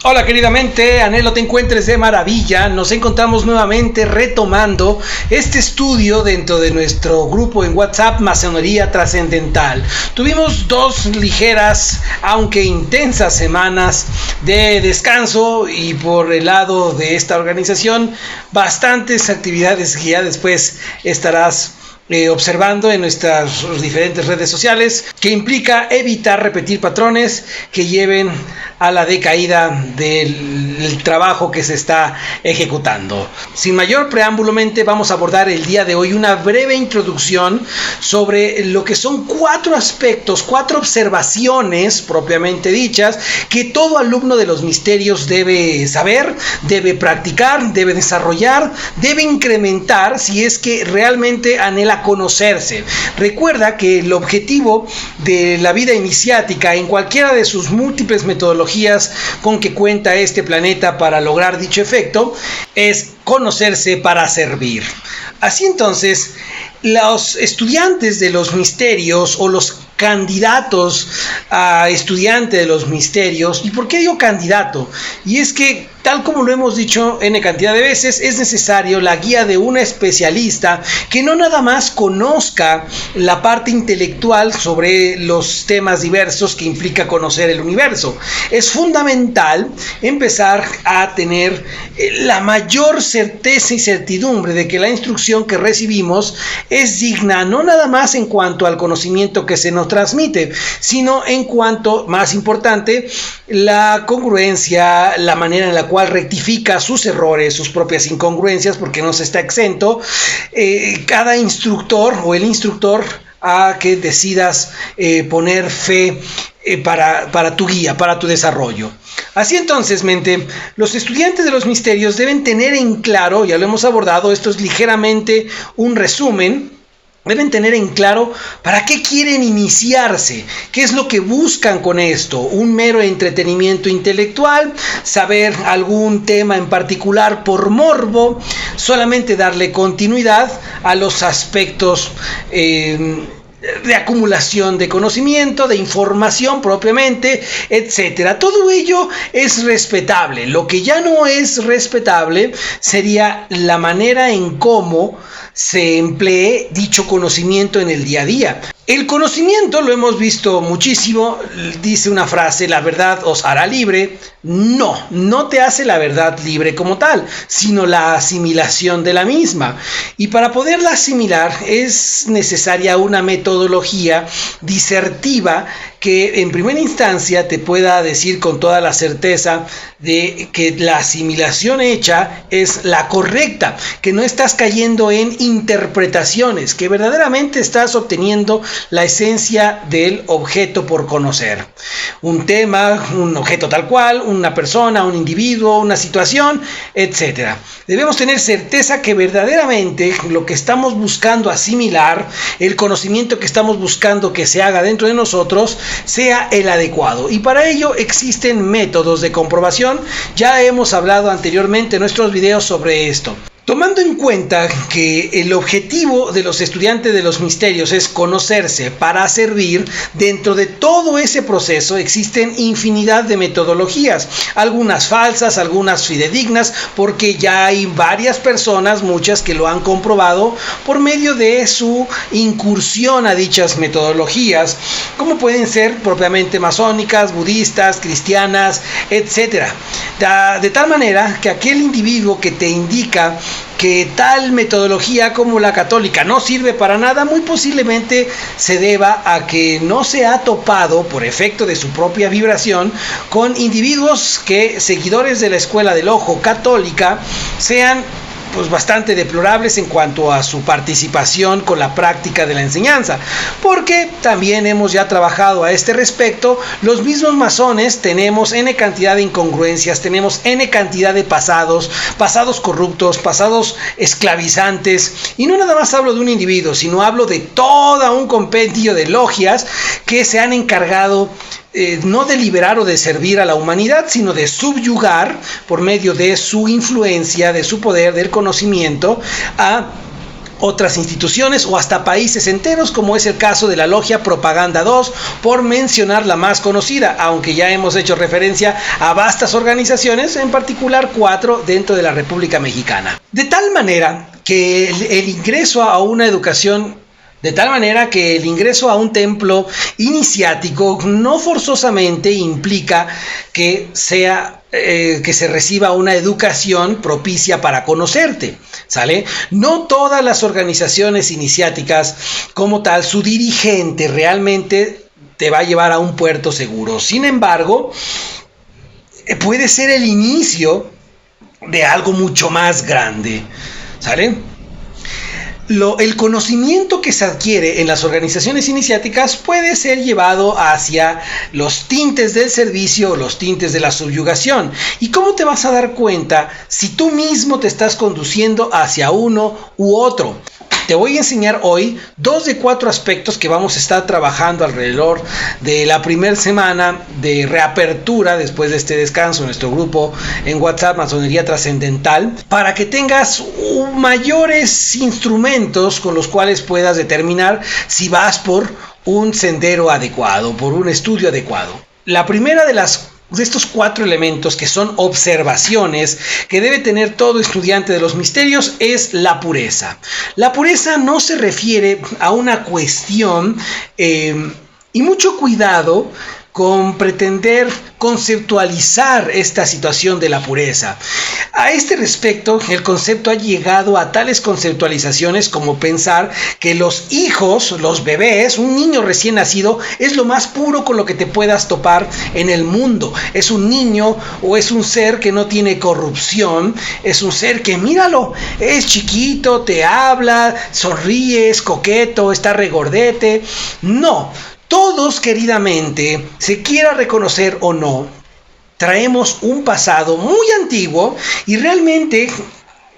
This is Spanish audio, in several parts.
Hola querida mente, anhelo te encuentres de maravilla. Nos encontramos nuevamente retomando este estudio dentro de nuestro grupo en WhatsApp Masonería Trascendental. Tuvimos 2 ligeras, aunque intensas semanas de descanso y por el lado de esta organización, bastantes actividades que ya después estarás observando en nuestras diferentes redes sociales, que implica evitar repetir patrones que lleven a la decaída del trabajo que se está ejecutando. Sin mayor preámbulo, vamos a abordar el día de hoy una breve introducción sobre lo que son 4 aspectos, 4 observaciones propiamente dichas que todo alumno de los misterios debe saber, debe practicar, debe desarrollar, debe incrementar si es que realmente anhela conocerse. Recuerda que el objetivo de la vida iniciática en cualquiera de sus múltiples metodologías con que cuenta este planeta para lograr dicho efecto es conocerse para servir. Así entonces, los estudiantes de los misterios o los candidatos a estudiante de los misterios, ¿y por qué digo candidato? Y es que, tal como lo hemos dicho n cantidad de veces, es necesario la guía de un especialista que no nada más conozca la parte intelectual sobre los temas diversos que implica conocer el universo. Es fundamental empezar a tener la mayor certeza y certidumbre de que la instrucción que recibimos es digna, no nada más en cuanto al conocimiento que se nos transmite, sino en cuanto, más importante, la congruencia, la manera en la cual rectifica sus errores, sus propias incongruencias, porque no se está exento, cada instructor o el instructor a que decidas poner fe para tu guía, para tu desarrollo. Así entonces, mente, los estudiantes de los misterios deben tener en claro, ya lo hemos abordado, esto es ligeramente un resumen, deben tener en claro para qué quieren iniciarse, qué es lo que buscan con esto, un mero entretenimiento intelectual, saber algún tema en particular por morbo, solamente darle continuidad a los aspectos de acumulación de conocimiento, de información propiamente, etcétera. Todo ello es respetable. Lo que ya no es respetable sería la manera en cómo se emplee dicho conocimiento en el día a día. El conocimiento, lo hemos visto muchísimo, dice una frase: la verdad os hará libre. No te hace la verdad libre como tal, sino la asimilación de la misma. Y para poderla asimilar es necesaria una metodología disertiva que en primera instancia te pueda decir con toda la certeza de que la asimilación hecha es la correcta, que no estás cayendo en interpretaciones, que verdaderamente estás obteniendo la esencia del objeto por conocer. Un tema, un objeto tal cual, una persona, un individuo, una situación, etc. Debemos tener certeza que verdaderamente lo que estamos buscando asimilar, el conocimiento que estamos buscando que se haga dentro de nosotros, sea el adecuado. Y para ello existen métodos de comprobación. Ya hemos hablado anteriormente en nuestros videos sobre esto. Tomando en cuenta que el objetivo de los estudiantes de los misterios es conocerse para servir, dentro de todo ese proceso existen infinidad de metodologías, algunas falsas, algunas fidedignas, porque ya hay varias personas, muchas que lo han comprobado por medio de su incursión a dichas metodologías, como pueden ser propiamente masónicas, budistas, cristianas, etc. De tal manera que aquel individuo que te indica que tal metodología como la católica no sirve para nada, muy posiblemente se deba a que no se ha topado, por efecto de su propia vibración, con individuos que, seguidores de la escuela del ojo católica, sean pues bastante deplorables en cuanto a su participación con la práctica de la enseñanza, porque también hemos ya trabajado a este respecto. Los mismos masones tenemos n cantidad de incongruencias, tenemos n cantidad de pasados corruptos, pasados esclavizantes, y no nada más hablo de un individuo, sino hablo de todo un compendio de logias que se han encargado no de liberar o de servir a la humanidad, sino de subyugar por medio de su influencia, de su poder, del conocimiento, a otras instituciones o hasta países enteros, como es el caso de la Logia Propaganda 2, por mencionar la más conocida, aunque ya hemos hecho referencia a vastas organizaciones, en particular 4 dentro de la República Mexicana. De tal manera que el ingreso a una educación De tal manera que el ingreso a un templo iniciático no forzosamente implica que se reciba una educación propicia para conocerte, ¿sale? No todas las organizaciones iniciáticas como tal, su dirigente realmente te va a llevar a un puerto seguro. Sin embargo, puede ser el inicio de algo mucho más grande, ¿sale? El conocimiento que se adquiere en las organizaciones iniciáticas puede ser llevado hacia los tintes del servicio o los tintes de la subyugación. ¿Y cómo te vas a dar cuenta si tú mismo te estás conduciendo hacia uno u otro? Te voy a enseñar hoy 2 de 4 aspectos que vamos a estar trabajando alrededor de la primera semana de reapertura después de este descanso en nuestro grupo en WhatsApp Masonería Trascendental, para que tengas mayores instrumentos con los cuales puedas determinar si vas por un sendero adecuado, por un estudio adecuado. La primera de estos 4 elementos, que son observaciones que debe tener todo estudiante de los misterios, es la pureza. La pureza no se refiere a una cuestión y mucho cuidado con pretender conceptualizar esta situación de la pureza. A este respecto, el concepto ha llegado a tales conceptualizaciones como pensar que los hijos, los bebés, un niño recién nacido, es lo más puro con lo que te puedas topar en el mundo. Es un niño o es un ser que no tiene corrupción, es un ser que, míralo, es chiquito, te habla, sonríe, es coqueto, está regordete. No. Todos, queridamente, se quiera reconocer o no, traemos un pasado muy antiguo y realmente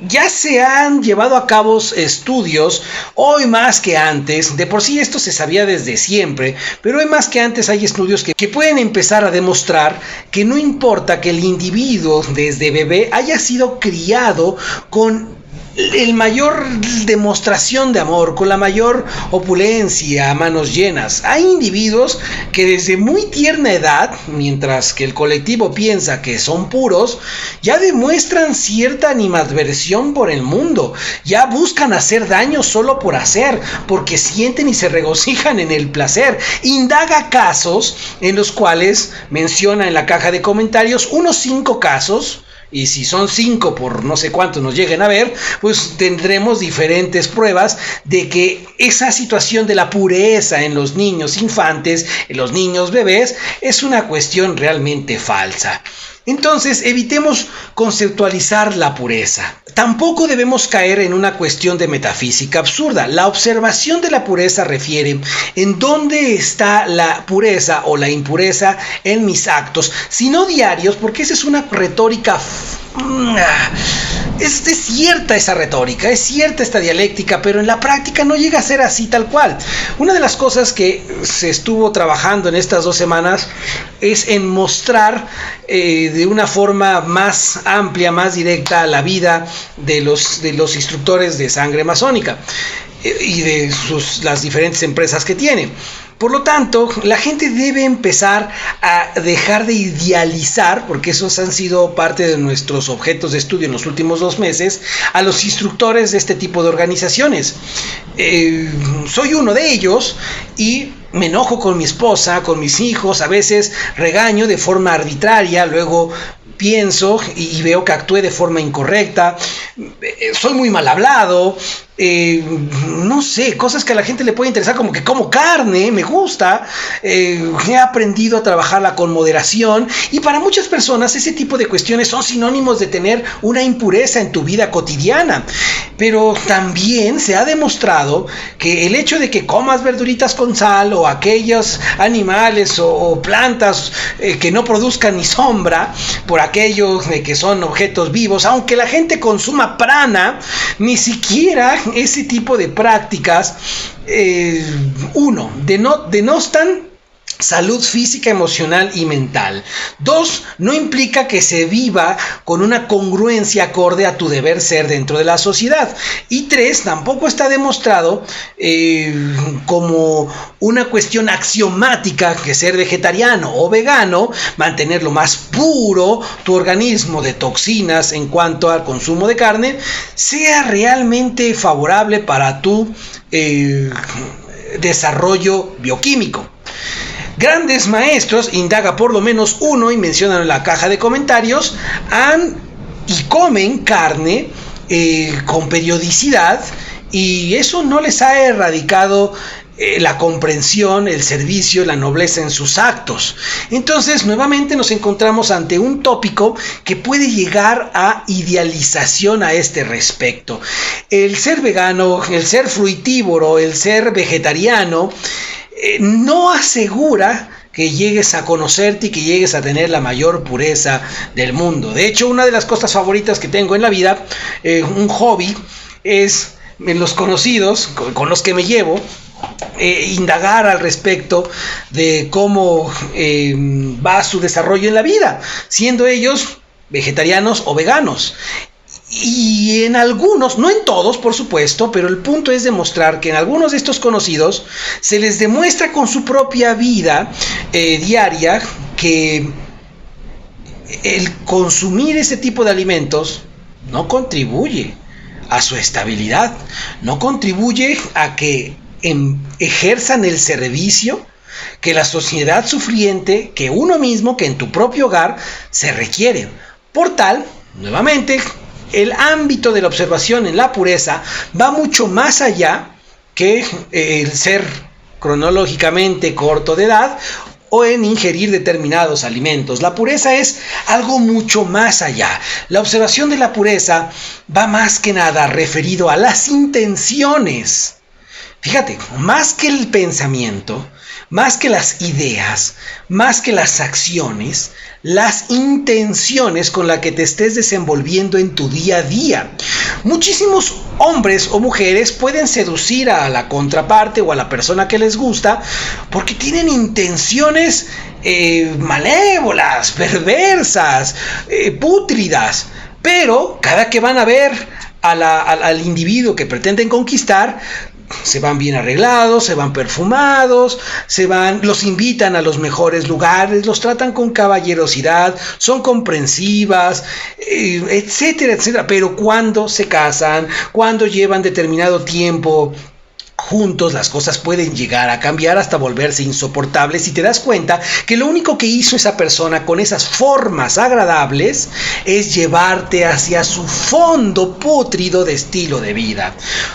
ya se han llevado a cabo estudios, hoy más que antes. De por sí esto se sabía desde siempre, pero hoy más que antes hay estudios que pueden empezar a demostrar que no importa que el individuo desde bebé haya sido criado con el mayor demostración de amor, con la mayor opulencia, a manos llenas. Hay individuos que desde muy tierna edad, mientras que el colectivo piensa que son puros, ya demuestran cierta animadversión por el mundo, ya buscan hacer daño solo por hacer, porque sienten y se regocijan en el placer. Indaga casos en los cuales menciona en la caja de comentarios unos 5 casos. Y si son 5 por no sé cuántos nos lleguen a ver, pues tendremos diferentes pruebas de que esa situación de la pureza en los niños infantes, en los niños bebés, es una cuestión realmente falsa. Entonces, evitemos conceptualizar la pureza. Tampoco debemos caer en una cuestión de metafísica absurda. La observación de la pureza refiere en dónde está la pureza o la impureza en mis actos, si no diarios, porque esa es una retórica. Es cierta esa retórica, es cierta esta dialéctica, pero en la práctica no llega a ser así tal cual. Una de las cosas que se estuvo trabajando en estas 2 semanas es en mostrar de una forma más amplia, más directa, la vida de los instructores de sangre masónica y de las diferentes empresas que tiene. Por lo tanto, la gente debe empezar a dejar de idealizar, porque esos han sido parte de nuestros objetos de estudio en los últimos 2 meses, a los instructores de este tipo de organizaciones. Soy uno de ellos y me enojo con mi esposa, con mis hijos, a veces regaño de forma arbitraria, luego pienso y veo que actué de forma incorrecta, soy muy mal hablado, no sé, cosas que a la gente le puede interesar, como que como carne, me gusta, he aprendido a trabajarla con moderación, y para muchas personas ese tipo de cuestiones son sinónimos de tener una impureza en tu vida cotidiana. Pero también se ha demostrado que el hecho de que comas verduritas con sal, o aquellos animales o plantas que no produzcan ni sombra, por aquellos que son objetos vivos, aunque la gente consuma prana, ni siquiera ese tipo de prácticas, denostan salud física, emocional y mental. 2, no implica que se viva con una congruencia acorde a tu deber ser dentro de la sociedad. Y 3, tampoco está demostrado como una cuestión axiomática que ser vegetariano o vegano, mantenerlo más puro tu organismo de toxinas en cuanto al consumo de carne, sea realmente favorable para tu desarrollo bioquímico. Grandes maestros, indaga por lo menos uno y mencionan en la caja de comentarios, han y comen carne con periodicidad, y eso no les ha erradicado la comprensión, el servicio, la nobleza en sus actos. Entonces, nuevamente nos encontramos ante un tópico que puede llegar a idealización a este respecto. El ser vegano, el ser fruitívoro, el ser vegetariano, no asegura que llegues a conocerte y que llegues a tener la mayor pureza del mundo. De hecho, una de las cosas favoritas que tengo en la vida, un hobby, es en los conocidos con los que me llevo, indagar al respecto de cómo va su desarrollo en la vida, siendo ellos vegetarianos o veganos. Y en algunos, no en todos por supuesto, pero el punto es demostrar que en algunos de estos conocidos se les demuestra con su propia vida diaria que el consumir ese tipo de alimentos no contribuye a su estabilidad, no contribuye a que ejerzan el servicio que la sociedad sufriente, que uno mismo, que en tu propio hogar se requiere. Por tal, nuevamente, el ámbito de la observación en la pureza va mucho más allá que el ser cronológicamente corto de edad o en ingerir determinados alimentos. La pureza es algo mucho más allá. La observación de la pureza va más que nada referido a las intenciones. Fíjate, más que el pensamiento, más que las ideas, más que las acciones, las intenciones con las que te estés desenvolviendo en tu día a día. Muchísimos hombres o mujeres pueden seducir a la contraparte o a la persona que les gusta porque tienen intenciones malévolas, perversas, pútridas, pero cada que van a ver al individuo que pretenden conquistar, se van bien arreglados, se van perfumados, los invitan a los mejores lugares, los tratan con caballerosidad, son comprensivas, etcétera, etcétera. Pero cuando se casan, cuando llevan determinado tiempo juntos, las cosas pueden llegar a cambiar hasta volverse insoportables y te das cuenta que lo único que hizo esa persona con esas formas agradables es llevarte hacia su fondo pútrido de estilo de vida.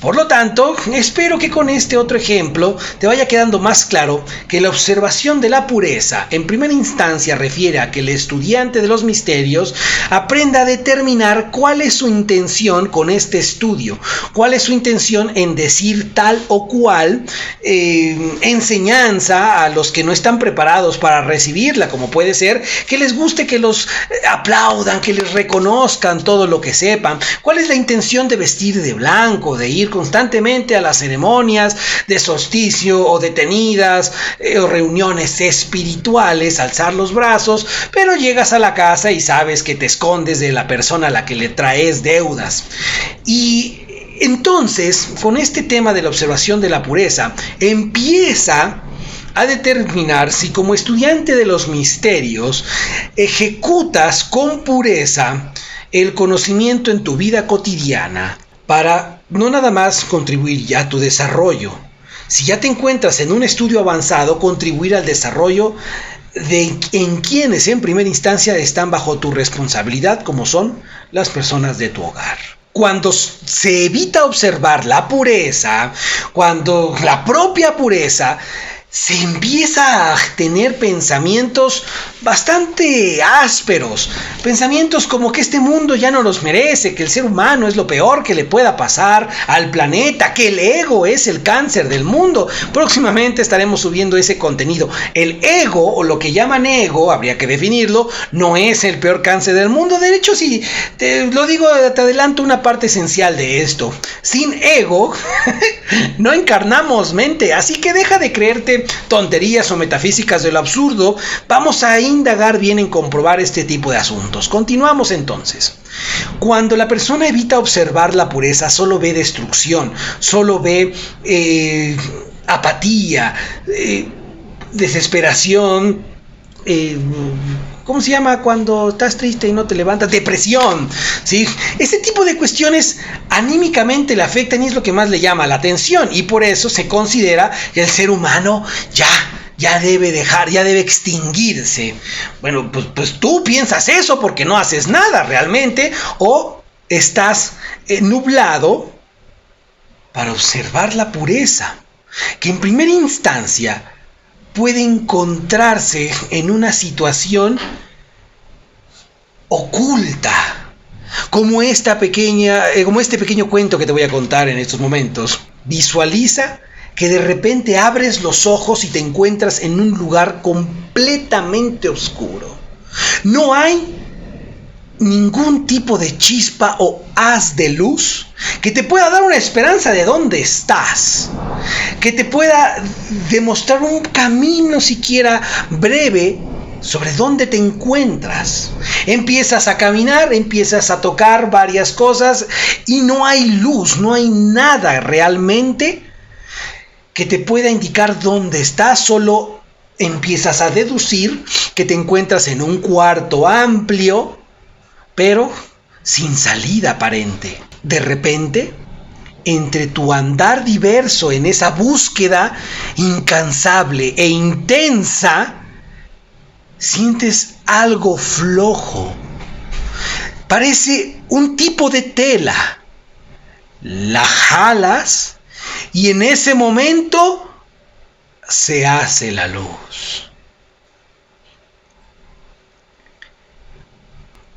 Por lo tanto, espero que con este otro ejemplo te vaya quedando más claro que la observación de la pureza en primera instancia refiere a que el estudiante de los misterios aprenda a determinar cuál es su intención con este estudio, cuál es su intención en decir tal o cual enseñanza a los que no están preparados para recibirla, como puede ser que les guste que los aplaudan, que les reconozcan todo lo que sepan. ¿Cuál es la intención de vestir de blanco, de ir constantemente a las ceremonias de solsticio o detenidas o reuniones espirituales, alzar los brazos, pero llegas a la casa y sabes que te escondes de la persona a la que le traes deudas? Y entonces, con este tema de la observación de la pureza, empieza a determinar si como estudiante de los misterios ejecutas con pureza el conocimiento en tu vida cotidiana para no nada más contribuir ya a tu desarrollo. Si ya te encuentras en un estudio avanzado, contribuir al desarrollo en quienes en primera instancia están bajo tu responsabilidad, como son las personas de tu hogar. Cuando se evita observar la pureza, cuando la propia pureza, se empieza a tener pensamientos bastante ásperos, pensamientos como que este mundo ya no los merece, que el ser humano es lo peor que le pueda pasar al planeta, que el ego es el cáncer del mundo. Próximamente estaremos subiendo ese contenido. El ego, o lo que llaman ego, habría que definirlo, no es el peor cáncer del mundo. De hecho, si te lo digo, te adelanto una parte esencial de esto. Sin ego no encarnamos mente, así que deja de creerte de tonterías o metafísicas de lo absurdo, vamos a indagar bien en comprobar este tipo de asuntos. Continuamos entonces. Cuando la persona evita observar la pureza, solo ve destrucción, solo ve apatía, desesperación, ¿cómo se llama cuando estás triste y no te levantas? Depresión, ¿sí? Ese tipo de cuestiones anímicamente le afectan y es lo que más le llama la atención, y por eso se considera que el ser humano ya debe dejar, ya debe extinguirse. Bueno, pues tú piensas eso porque no haces nada realmente, o estás nublado para observar la pureza, que en primera instancia puede encontrarse en una situación oculta, como este pequeño cuento que te voy a contar en estos momentos. Visualiza que de repente abres los ojos y te encuentras en un lugar completamente oscuro. No hay ningún tipo de chispa o haz de luz que te pueda dar una esperanza de dónde estás, que te pueda demostrar un camino siquiera breve sobre dónde te encuentras. Empiezas a caminar, empiezas a tocar varias cosas y no hay luz, no hay nada realmente que te pueda indicar dónde estás. Solo empiezas a deducir que te encuentras en un cuarto amplio, pero sin salida aparente. De repente, entre tu andar diverso en esa búsqueda incansable e intensa, sientes algo flojo. Parece un tipo de tela. La jalas y en ese momento se hace la luz.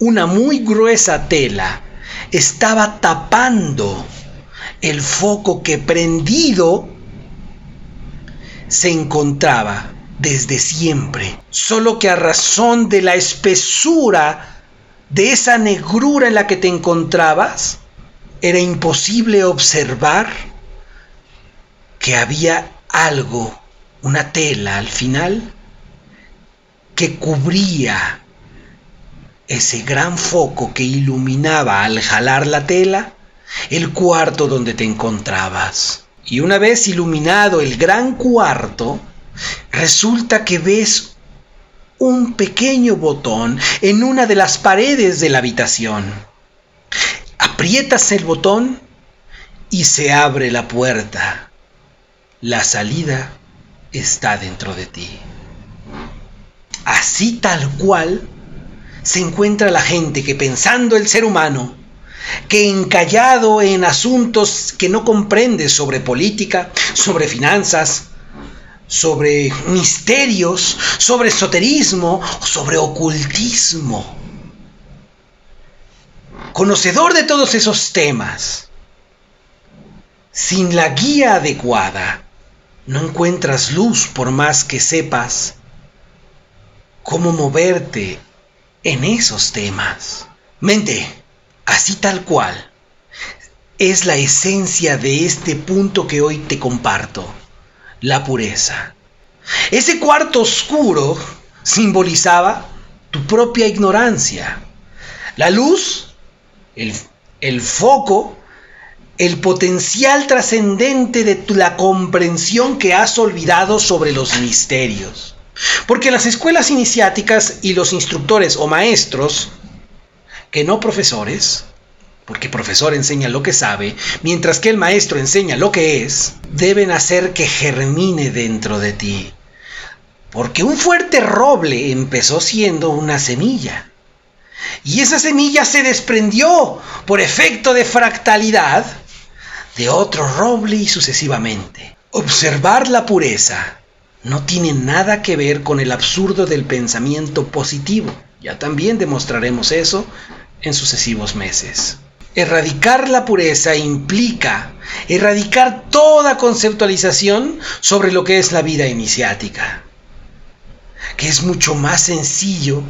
Una muy gruesa tela estaba tapando el foco que prendido se encontraba desde siempre. Solo que a razón de la espesura de esa negrura en la que te encontrabas, era imposible observar que había algo, una tela al final, que cubría ese gran foco que iluminaba al jalar la tela el cuarto donde te encontrabas. Y una vez iluminado el gran cuarto, resulta que ves un pequeño botón en una de las paredes de la habitación. Aprietas el botón y se abre la puerta. La salida está dentro de ti. Así tal cual se encuentra la gente que, pensando el ser humano, que encallado en asuntos que no comprende sobre política, sobre finanzas, sobre misterios, sobre esoterismo, sobre ocultismo, conocedor de todos esos temas, sin la guía adecuada, no encuentras luz por más que sepas cómo moverte en esos temas. Mente, así tal cual, es la esencia de este punto que hoy te comparto, la pureza. Ese cuarto oscuro simbolizaba tu propia ignorancia. La luz, el foco, el potencial trascendente de la comprensión que has olvidado sobre los misterios. Porque las escuelas iniciáticas y los instructores o maestros, que no profesores, porque profesor enseña lo que sabe, mientras que el maestro enseña lo que es, deben hacer que germine dentro de ti. Porque un fuerte roble empezó siendo una semilla. Y esa semilla se desprendió por efecto de fractalidad de otro roble y sucesivamente. Observar la pureza no tiene nada que ver con el absurdo del pensamiento positivo. Ya también demostraremos eso en sucesivos meses. Erradicar la pureza implica erradicar toda conceptualización sobre lo que es la vida iniciática, que es mucho más sencillo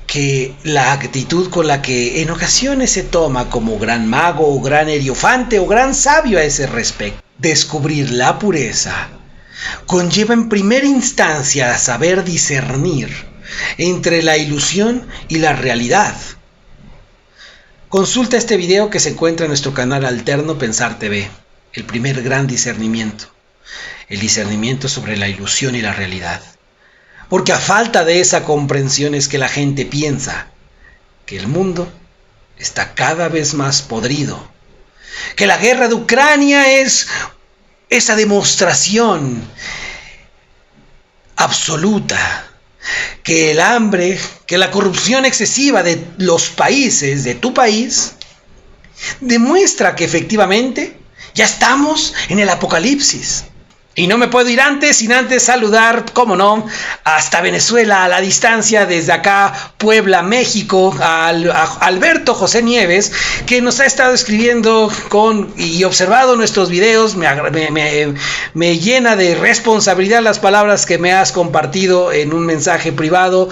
que la actitud con la que en ocasiones se toma como gran mago o gran hierofante o gran sabio a ese respecto. Descubrir la pureza conlleva en primera instancia saber discernir entre la ilusión y la realidad. Consulta este video que se encuentra en nuestro canal alterno Pensar TV, el primer gran discernimiento, el discernimiento sobre la ilusión y la realidad. Porque a falta de esa comprensión es que la gente piensa que el mundo está cada vez más podrido, que la guerra de Ucrania es esa demostración absoluta, que el hambre, que la corrupción excesiva de los países, de tu país, demuestra que efectivamente ya estamos en el apocalipsis. Y no me puedo ir sin antes saludar, cómo no, hasta Venezuela, a la distancia, desde acá, Puebla, México, a Alberto José Nieves, que nos ha estado escribiendo y observado nuestros videos. Me llena de responsabilidad las palabras que me has compartido en un mensaje privado.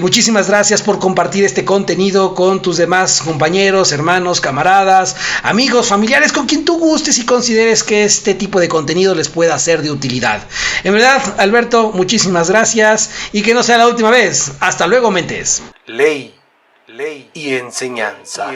Muchísimas gracias por compartir este contenido con tus demás compañeros, hermanos, camaradas, amigos, familiares, con quien tú gustes y consideres que este tipo de contenido les pueda ser de utilidad. En verdad, Alberto, muchísimas gracias y que no sea la última vez. Hasta luego, mentes. Ley y enseñanza.